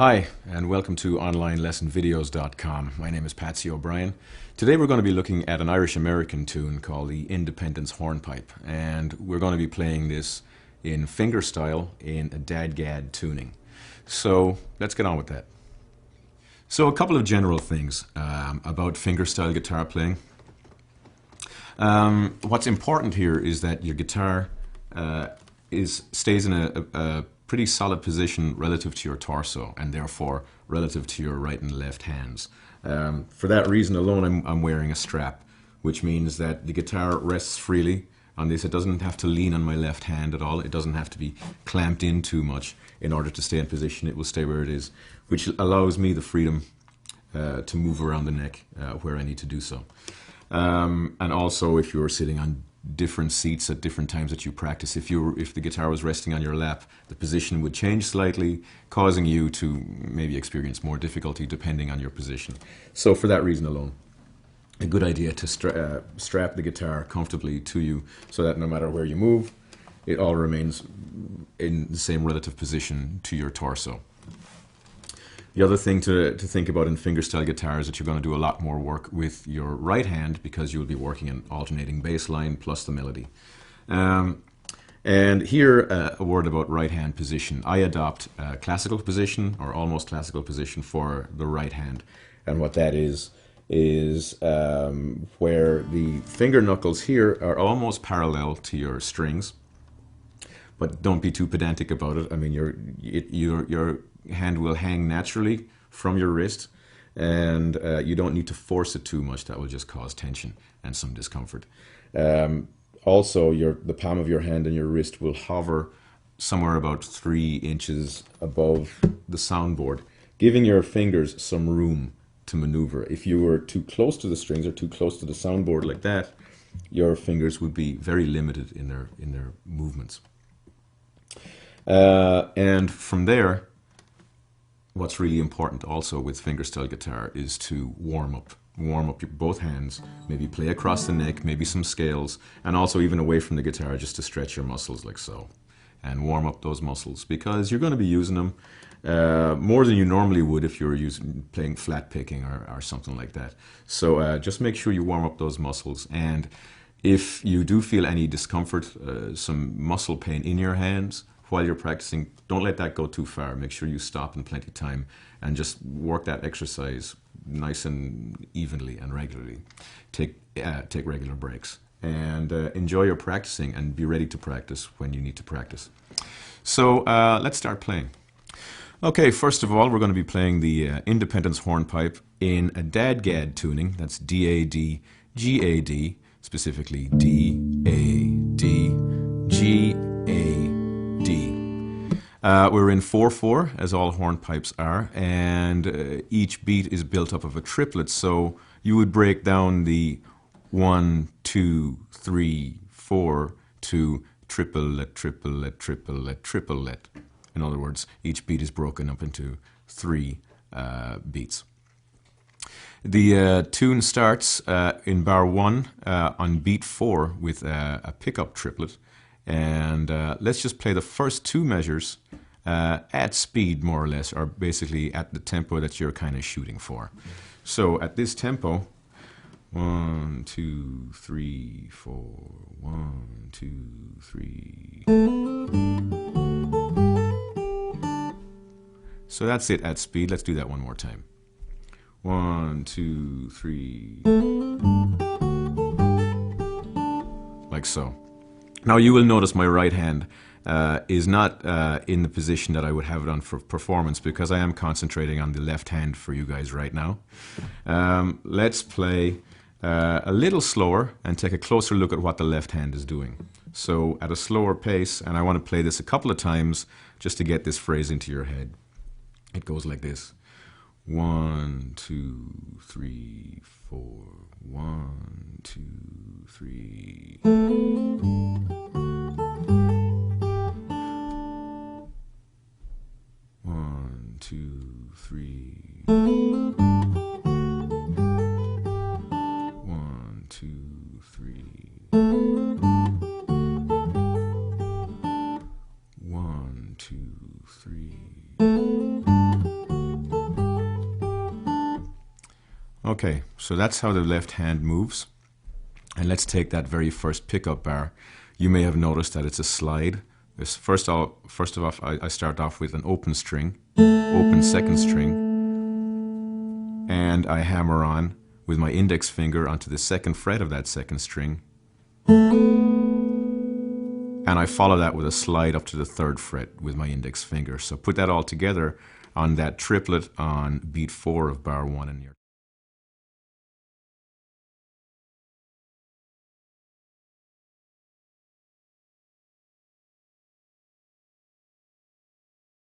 Hi, and welcome to OnlineLessonVideos.com. My name is Patsy O'Brien. Today we're going to be looking at an Irish-American tune called the Independence Hornpipe, and we're going to be playing this in fingerstyle in a Dadgad tuning. So let's get on with that. So a couple of general things about fingerstyle guitar playing. What's important here is that your guitar stays in a pretty solid position relative to your torso, and therefore relative to your right and left hands. For that reason alone, I'm wearing a strap, which means that the guitar rests freely on this. It doesn't have to lean on my left hand at all. It doesn't have to be clamped in too much in order to stay in position. It will stay where it is, which allows me the freedom to move around the neck where I need to do so. And also, if you're sitting on different seats at different times that you practice, if the guitar was resting on your lap, the position would change slightly, causing you to maybe experience more difficulty depending on your position. So for that reason alone, a good idea to strap the guitar comfortably to you so that no matter where you move, it all remains in the same relative position to your torso. The other thing to think about in fingerstyle guitar is that you're going to do a lot more work with your right hand because you'll be working an alternating bass line plus the melody. And here, a word about right hand position. I adopt a classical position or almost classical position for the right hand. And what that is where the finger knuckles here are almost parallel to your strings. But don't be too pedantic about it. I mean, your hand will hang naturally from your wrist, and you don't need to force it too much. That will just cause tension and some discomfort. Also, the palm of your hand and your wrist will hover somewhere about 3 inches above the soundboard, giving your fingers some room to maneuver. If you were too close to the strings or too close to the soundboard like that, your fingers would be very limited in their movements. And from there, what's really important also with fingerstyle guitar is to warm up both hands, maybe play across the neck, maybe some scales, and also even away from the guitar just to stretch your muscles like so, and warm up those muscles because you're going to be using them more than you normally would if you were playing flat picking or something like that. So just make sure you warm up those muscles, and if you do feel any discomfort, some muscle pain in your hands while you're practicing, don't let that go too far. Make sure you stop in plenty of time and just work that exercise nice and evenly and regularly. Take regular breaks and enjoy your practicing and be ready to practice when you need to practice. So let's start playing. Okay, first of all, we're going to be playing the Independence Hornpipe in a Dadgad tuning. That's D-A-D, G-A-D, specifically D-A-D, G-A-D. We're in 4/4, as all hornpipes are, and each beat is built up of a triplet, so you would break down the 1, 2, 3, 4 to triplet, triplet, triplet, triplet. In other words, each beat is broken up into 3 beats. The tune starts in bar 1 on beat 4 with a pickup triplet. And let's just play the first 2 measures at speed, more or less, or basically at the tempo that you're kind of shooting for. So at this tempo, 1, 2, 3, 4, 1, 2, 3. So that's it at speed. Let's do that one more time. 1, 2, 3. Like so. Now you will notice my right hand is not in the position that I would have it on for performance because I am concentrating on the left hand for you guys right now. Let's play a little slower and take a closer look at what the left hand is doing. So at a slower pace, and I want to play this a couple of times just to get this phrase into your head. It goes like this. 1, 2, 3, 4. 1, 2, 3. 1, 2, 3. 1, 2, 3. 1, 2, 3. Okay, so that's how the left hand moves. And let's take that very first pickup bar. You may have noticed that it's a slide. First of all, I start off with an open string, open second string, and I hammer on with my index finger onto the second fret of that second string, and I follow that with a slide up to the third fret with my index finger. So put that all together on that triplet on beat 4 of bar 1 in your